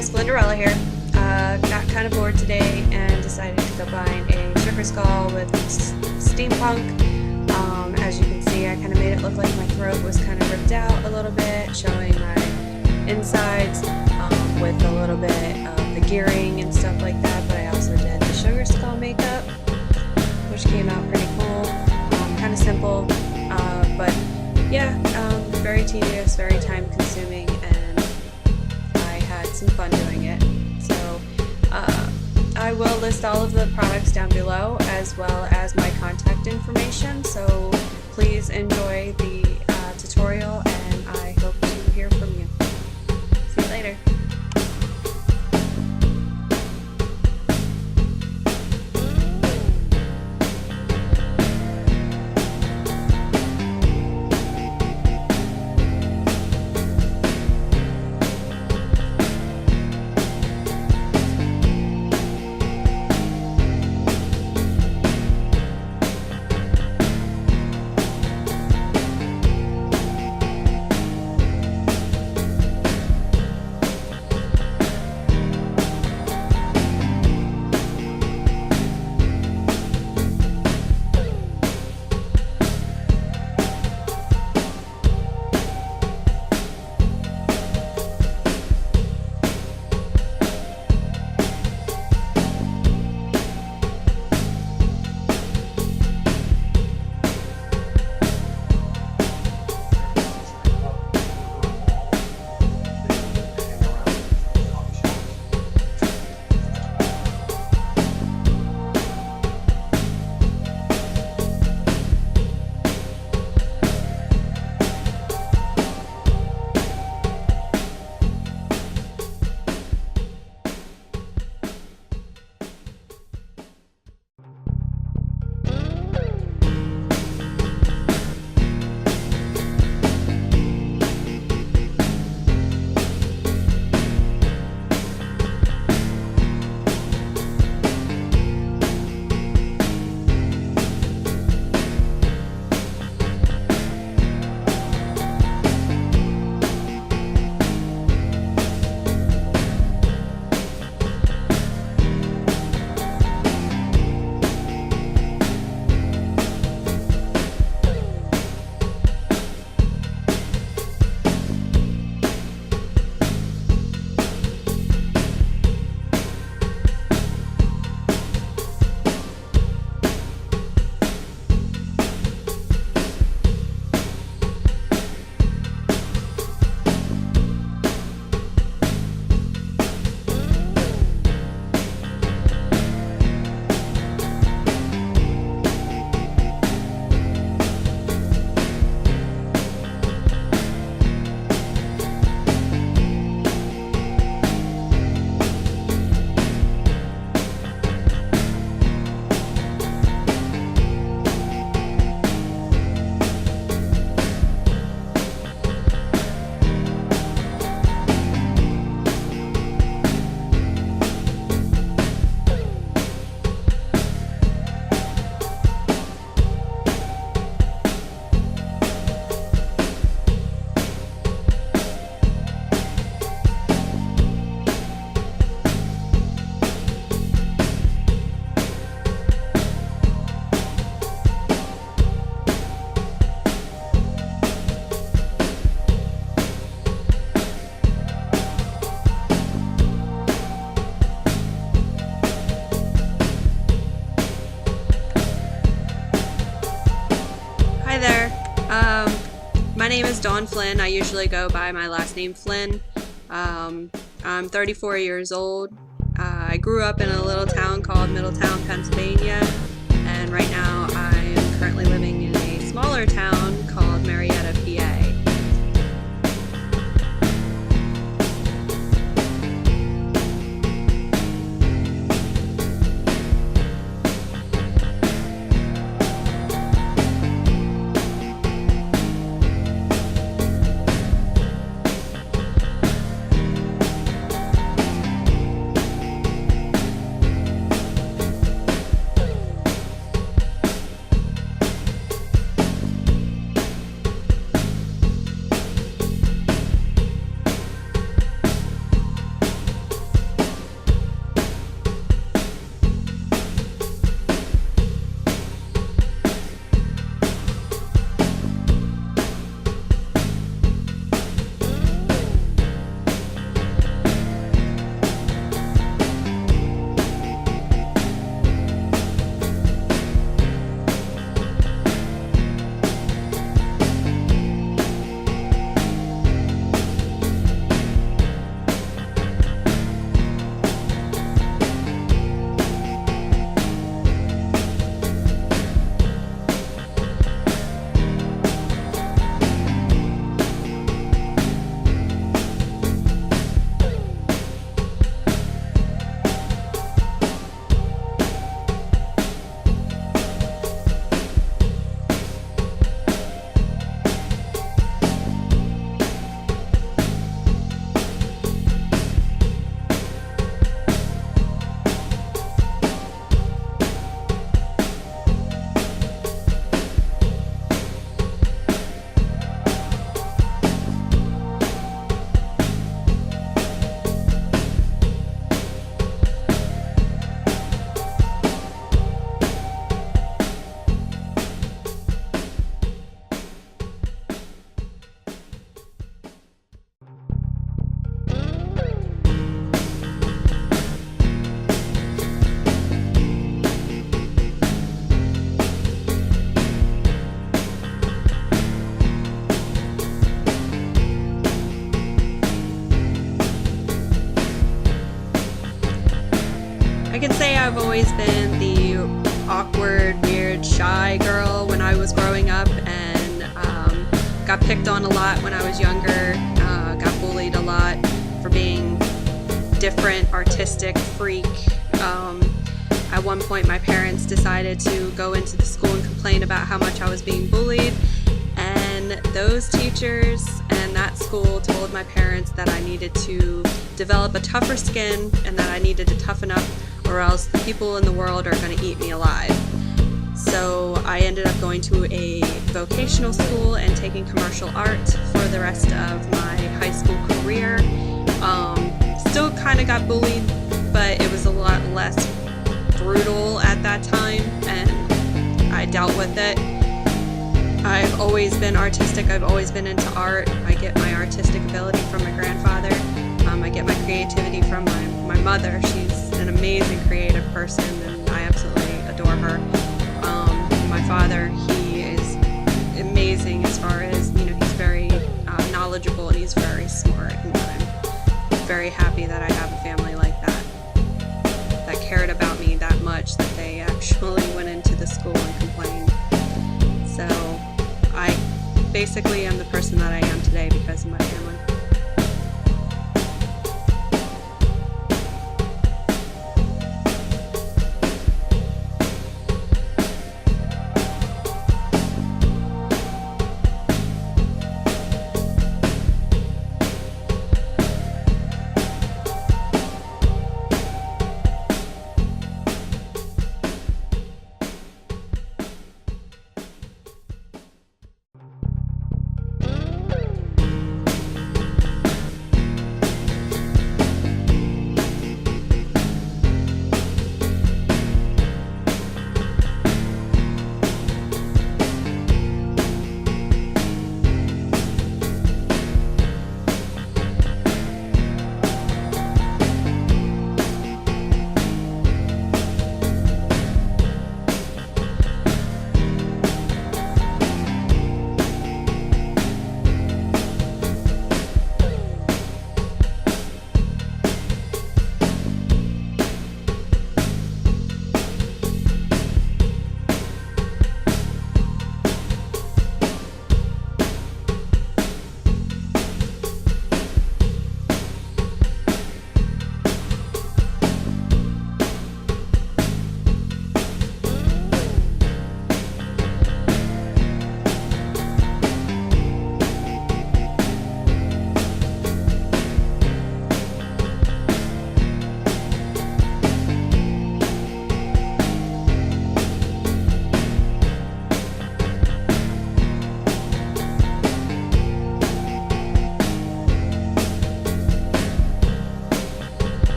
guys, Flynnderella here. Got kind of bored today and decided to go find a sugar skull with steampunk. As you can see, I kind of made it look like my throat was kind of ripped out a little bit, showing my insides with a little bit of the gearing and stuff like that. But I also did the sugar skull makeup, which came out pretty cool. Kind of simple, but yeah, very tedious, very time consuming, and I had some fun doing it. So I will list all of the products down below as well as my contact information, so please enjoy the tutorial, and I hope to hear from you. See you later. Hi there. My name is Dawn Flynn. I usually go by my last name Flynn. I'm 34 years old. I grew up in a little town called Middletown, Pennsylvania, and right now I am currently living in a smaller town called Marietta, PA. say I've always been the awkward, weird, shy girl when I was growing up, and got picked on a lot when I was younger, got bullied a lot for being different, artistic, freak. At one point my parents decided to go into the school and complain about how much I was being bullied, and those teachers and that school told my parents that I needed to develop a tougher skin and that I needed to toughen up, or else the people in the world are going to eat me alive. So I ended up going to a vocational school and taking commercial art for the rest of my high school career. Still kind of got bullied, but it was a lot less brutal at that time, and I dealt with it. I've always been artistic. I've always been into art. I get my artistic ability from my grandfather. I get my creativity from my mother. She's an amazing creative person, and I absolutely adore her. My father, he is amazing as far as, he's very knowledgeable and he's very smart, and I'm very happy that I have a family like that cared about me that much that they actually went into the school and complained. So I basically am the person that I am today because of my family.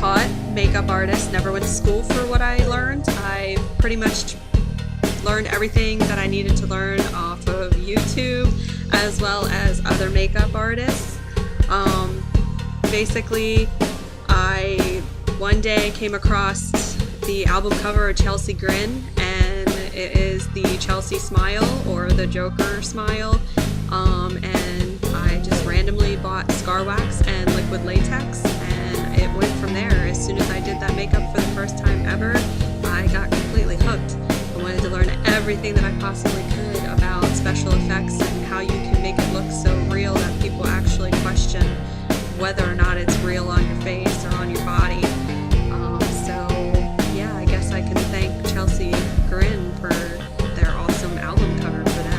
self-taught makeup artist, never went to school for what I learned. I pretty much learned everything that I needed to learn off of YouTube as well as other makeup artists. Basically, I one day came across the album cover of Chelsea Grin, and it is the Chelsea smile or the Joker smile, and I just randomly bought scar wax and liquid latex, and it went from there. As soon as I did that makeup for the first time ever, I got completely hooked. I wanted to learn everything that I possibly could about special effects and how you can make it look so real that people actually question whether or not it's real on your face or on your body. So yeah, I guess I can thank Chelsea Grin for their awesome album cover for that.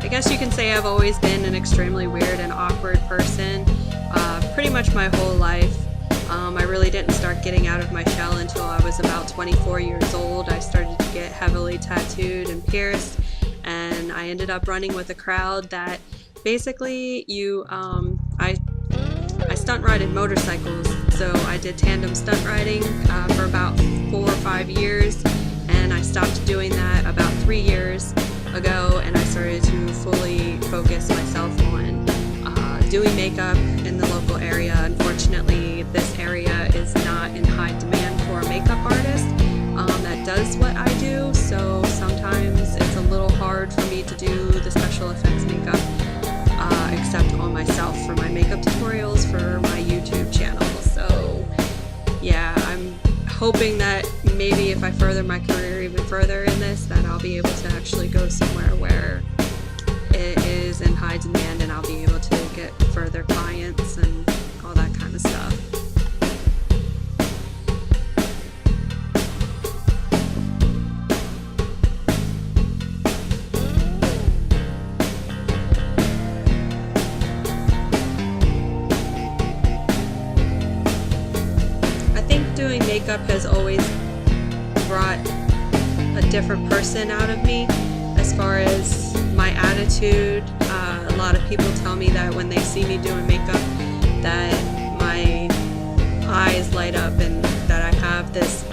I guess you can say I've always been an extremely weird and awkward person, pretty much my whole life. I really didn't start getting out of my shell until I was about 24 years old. I started to get heavily tattooed and pierced, and I ended up running with a crowd that basically I stunt rided motorcycles, so I did tandem stunt riding for about 4 or 5 years, and I stopped doing that about 3 years ago, and I started to fully focus myself on doing makeup in the local area. Unfortunately, this area is not in high demand for a makeup artist that does what I do, so sometimes it's a little hard for me to do the special effects makeup except on myself for my makeup tutorials for my YouTube channel. So yeah, I'm hoping that maybe if I further my career even further in this, that I'll be able to actually go somewhere where it is in high demand and I'll be able to get further clients and all that kind of stuff. I think doing makeup has always brought a different person out of me as far as my attitude. A lot of people tell me that when they see me doing makeup that my eyes light up and that I have this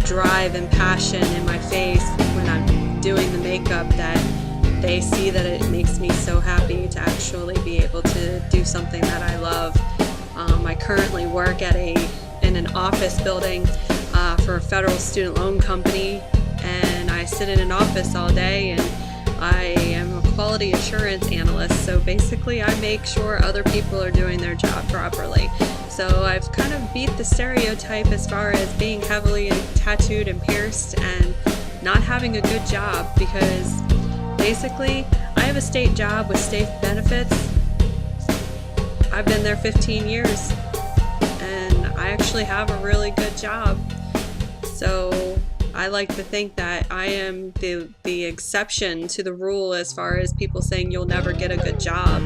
drive and passion in my face when I'm doing the makeup, that they see that it makes me so happy to actually be able to do something that I love. I currently work in an office building for a federal student loan company, and I sit in an office all day, and I am a quality assurance analyst, so basically I make sure other people are doing their job properly. So I've kind of beat the stereotype as far as being heavily tattooed and pierced and not having a good job, because basically I have a state job with state benefits. I've been there 15 years and I actually have a really good job. So I like to think that I am the exception to the rule as far as people saying you'll never get a good job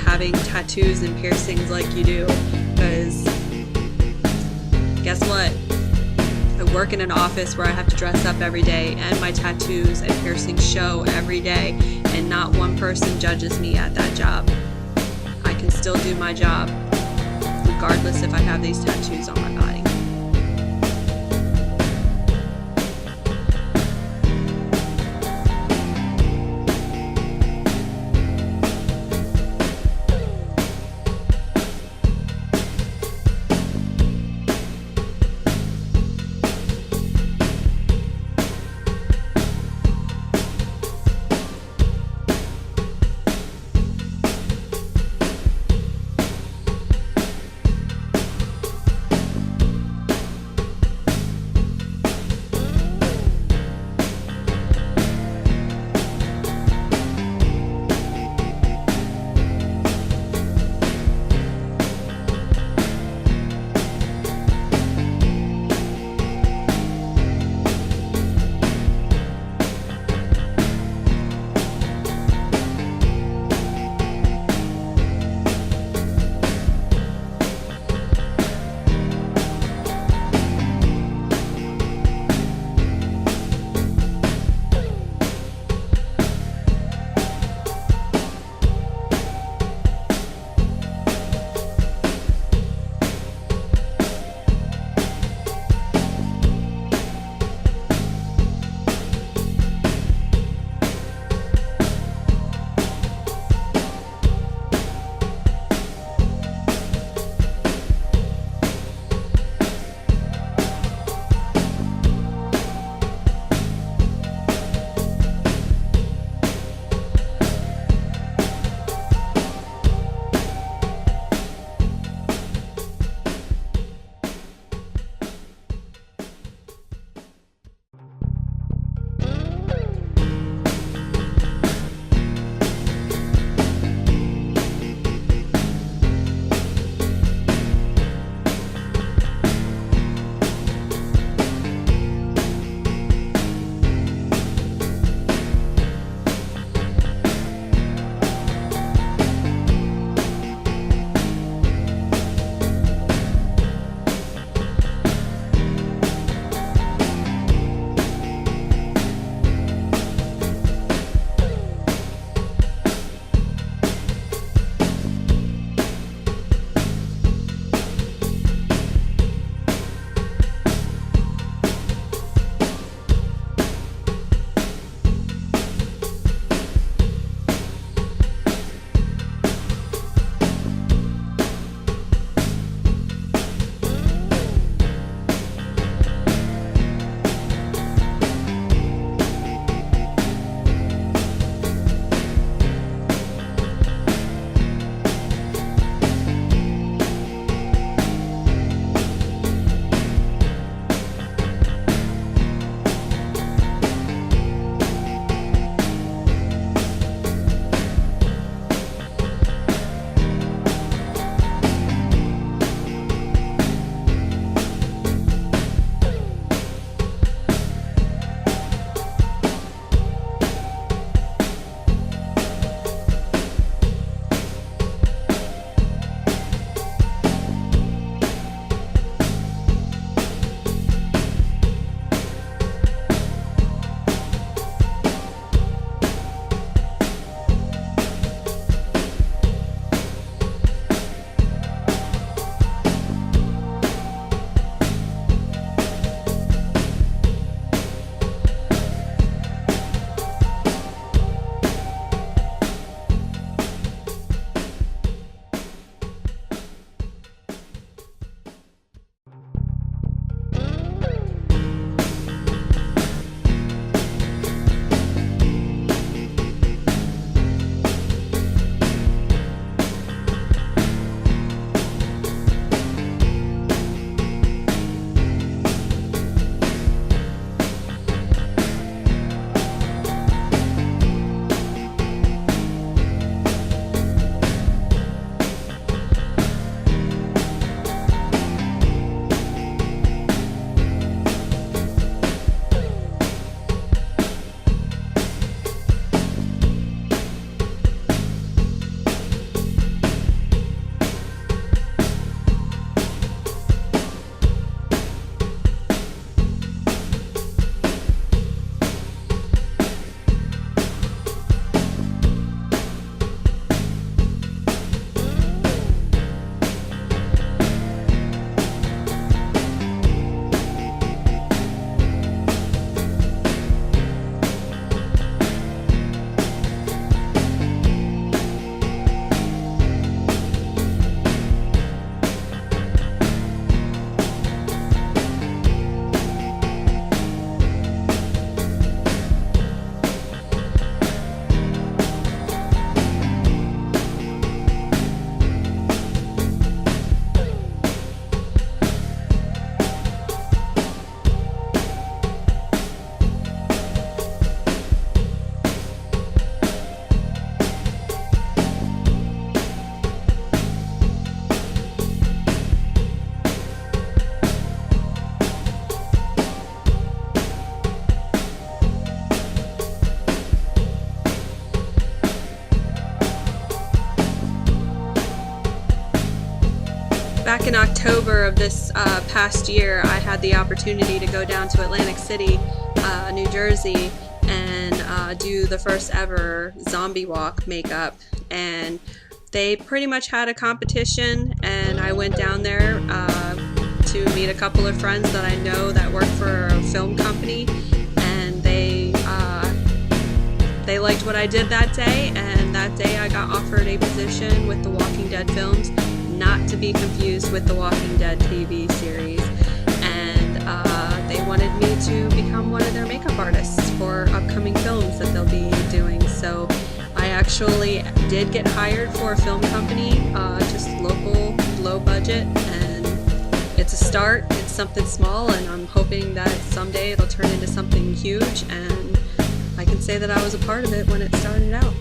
having tattoos and piercings like you do, because guess what? I work in an office where I have to dress up every day, and my tattoos and piercings show every day, and not one person judges me at that job. I can still do my job regardless if I have these tattoos on my body. back in October of this past year, I had the opportunity to go down to Atlantic City, New Jersey, and do the first ever zombie walk makeup. And they pretty much had a competition, and I went down there to meet a couple of friends that I know that work for a film company, and they liked what I did that day, and that day I got offered a position with the Walking Dead films, not to be confused with the Walking Dead TV series, and they wanted me to become one of their makeup artists for upcoming films that they'll be doing. So I actually did get hired for a film company, just local, low budget, and it's a start. It's something small, and I'm hoping that someday it'll turn into something huge, and I can say that I was a part of it when it started out.